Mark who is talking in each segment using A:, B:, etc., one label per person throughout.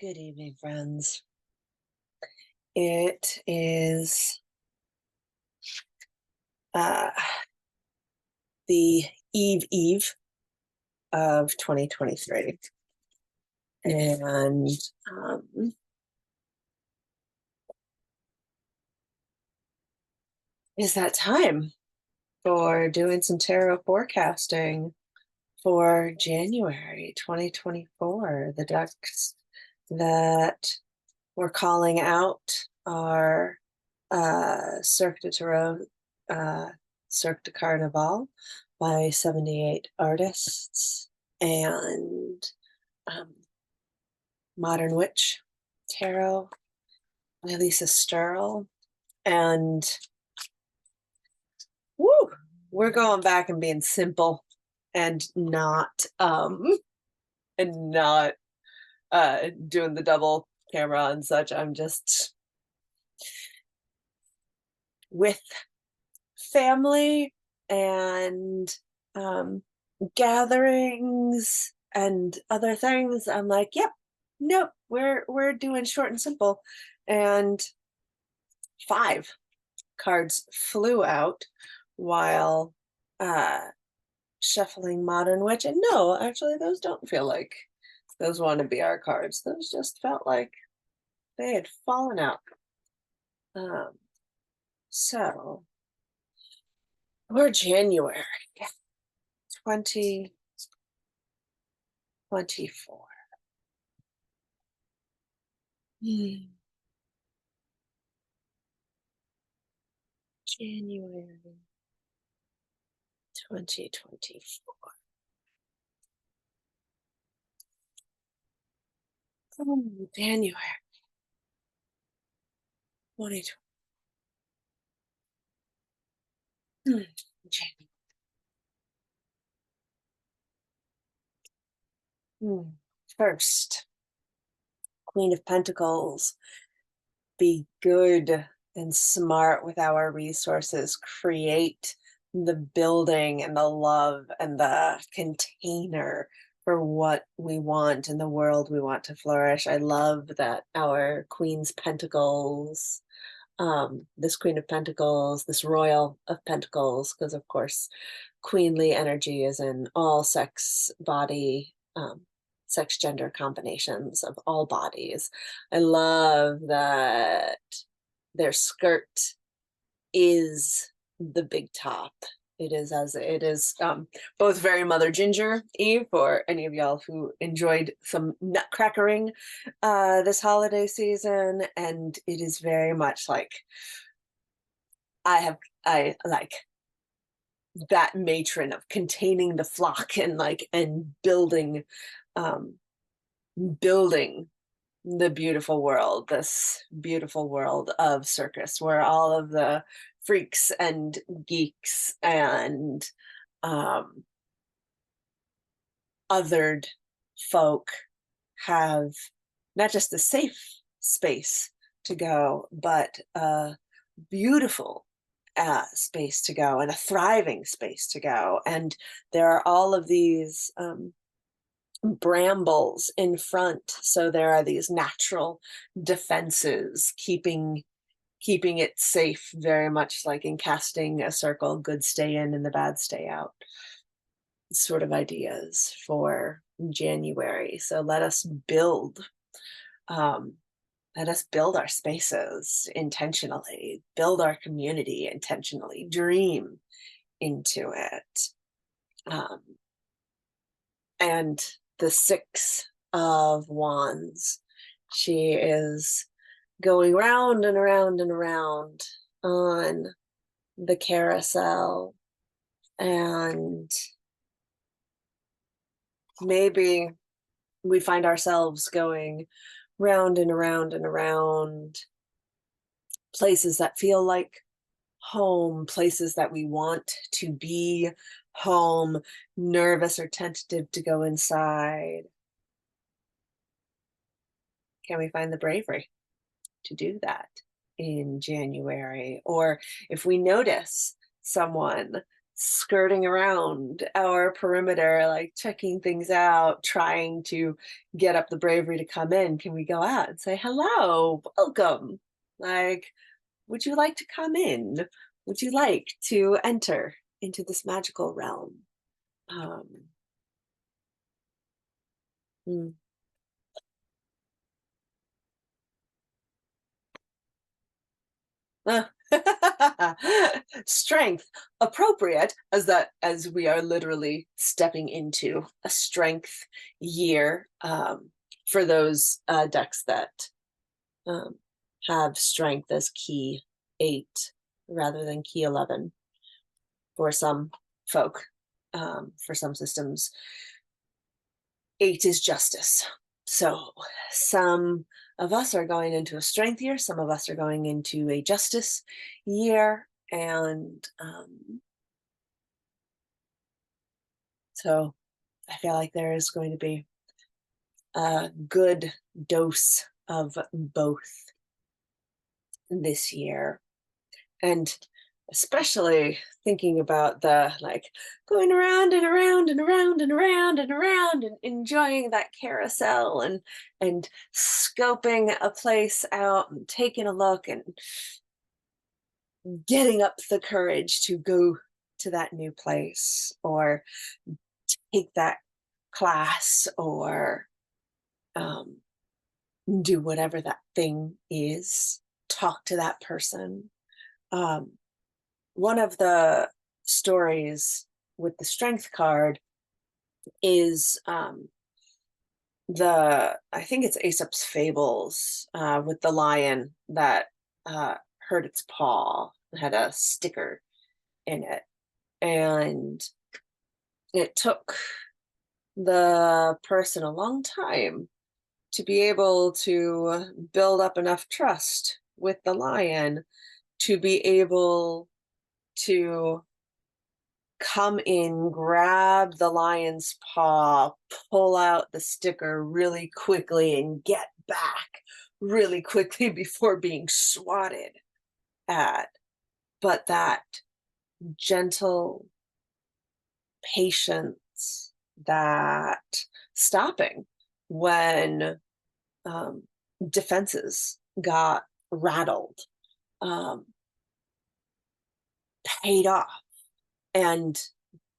A: Good evening, friends. It is uh, the eve of 2023, and um, is that time for doing some tarot forecasting for January 2024. The decks that we're calling out are Cirque du Tarot, uh, Cirque du Carnival by 78 artists, and um, Modern Witch Tarot by Lisa Sterl. And woo, we're going back and being simple and not doing the double camera and such. I'm just with family and gatherings and other things. I'm like, yep, nope, we're doing short and simple. And 5 cards flew out while uh shuffling Modern Witch. And no, actually those don't feel like those want to be our cards. Those just felt like they had fallen out. Um, so we're January 2024. January 2024. January 2020. January. First, Queen of Pentacles. Be good and smart with our resources. Create the building and the love and the container for what we want in the world we want to flourish. I love that our Queen's Pentacles, this Queen of Pentacles, this Royal of Pentacles, because of course, queenly energy is in all sex, body, sex, gender combinations of all bodies. I love that their skirt is the big top. It is both very Mother Ginger Eve for any of y'all who enjoyed some nutcrackering this holiday season, and it is very much like I like that matron of containing the flock and um building the beautiful world, this beautiful world of circus, where all of the freaks and geeks and um, othered folk have not just a safe space to go, but a beautiful space to go and a thriving space to go. And there are all of these brambles in front, so there are these natural defenses keeping it safe, very much like in casting a circle, good stay in and the bad stay out sort of ideas for January. So um let us build our spaces intentionally, build our community intentionally, dream into it. And the 6 of Wands, she is going round and around and around on the carousel, and maybe we find ourselves going round and around and around places that feel like home, places that we want to be home, nervous or tentative to go inside. Can we find the bravery to do that in January? Or if we notice someone skirting around our perimeter, like checking things out, trying to get up the bravery to come in. Can we go out and say, hello, welcome? Like, would you like to come in? Would you like to enter into this magical realm? Um, mm. Uh, strength appropriate as we are literally stepping into a strength year, for those decks that um, have strength as key 8 rather than key 11 for some folk. For some systems, 8 is justice. So some of us are going into a strength year, some of us are going into a justice year. And so I feel like there is going to be a good dose of both this year. And especially thinking about the like going around and around and around and around and around and enjoying that carousel and scoping a place out and taking a look and getting up the courage to go to that new place or take that class or um, do whatever that thing is, talk to that person. Um, One of the stories with the strength card is I think it's Aesop's Fables, with the lion that hurt its paw, had a sticker in it. And it took the person a long time to be able to build up enough trust with the lion to be able to come in, grab the lion's paw, pull out the sticker really quickly, and get back really quickly before being swatted at. But that gentle patience, that stopping when um, defenses got rattled, um, paid off. And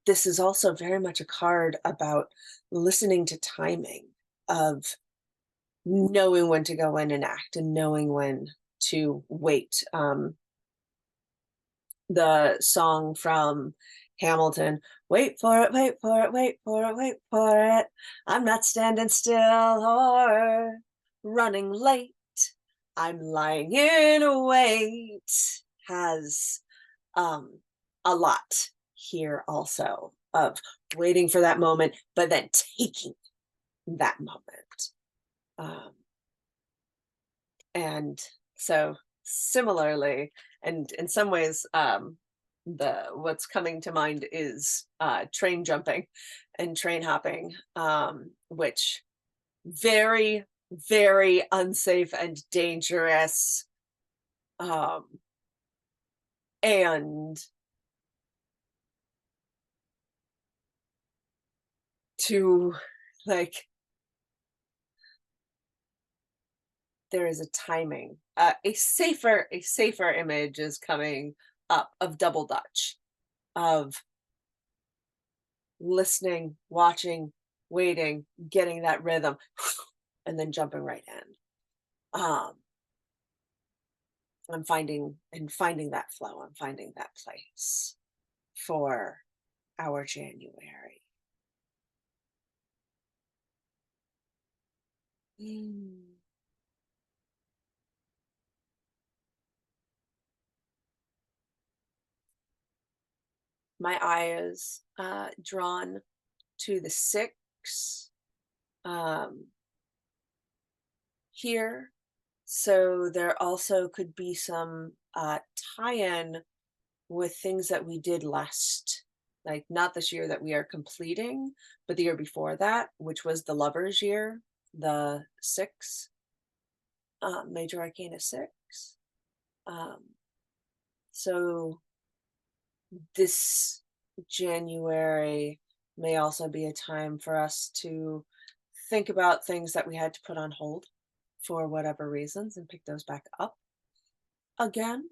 A: this is also very much a card about listening to timing, of knowing when to go in and act and knowing when to wait. The song from Hamilton, wait for it, wait for it, wait for it, wait for it. I'm not standing still or running late. I'm lying in wait, has um, a lot here also of waiting for that moment, but then taking that moment. Um, and so similarly, and in some ways, the what's coming to mind is train jumping and train hopping, which very, very unsafe and dangerous. Um, and to like there is a timing. A safer image is coming up of double dutch, of listening, watching, waiting, getting that rhythm, and then jumping right in. I'm finding that flow. I'm finding that place for our January. Mm. My eye is drawn to the 6 um, here. So there also could be some tie-in with things that we did last, like not this year that we are completing, but the year before that, which was the Lovers year, the 6, Major Arcana 6. Um, so this January may also be a time for us to think about things that we had to put on hold for whatever reasons and pick those back up again.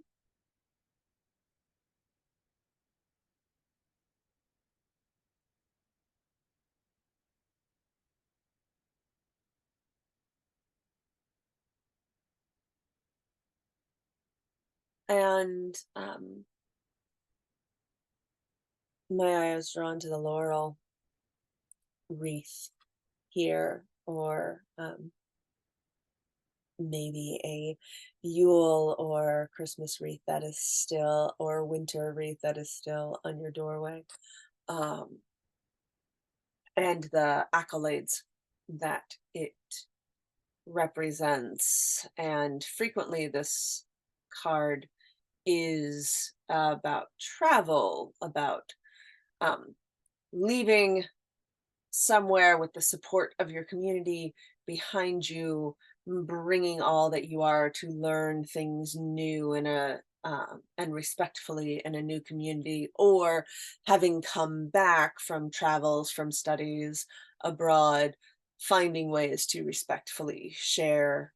A: And my eye is drawn to the laurel wreath here, or maybe a Yule or Christmas wreath that is still, or winter wreath that is still on your doorway, um, and the accolades that it represents. And frequently, this card is about travel, about um, leaving somewhere with the support of your community behind you, bringing all that you are to learn things new in a and respectfully in a new community, or having come back from travels, from studies abroad, finding ways to respectfully share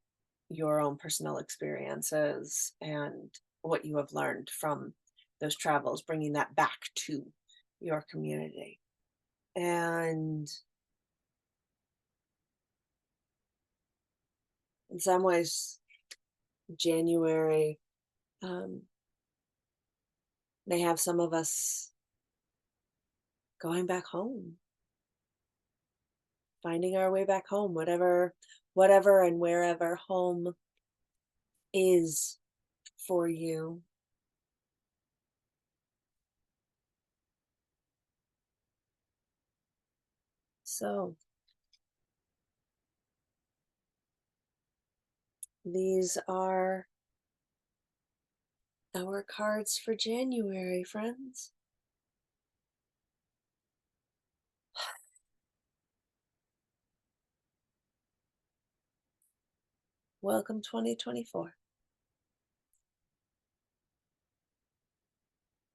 A: your own personal experiences and what you have learned from those travels, bringing that back to your community. And in some ways, January um, may have some of us going back home, finding our way back home, whatever and wherever home is for you. So these are our cards for January, friends. Welcome 2024.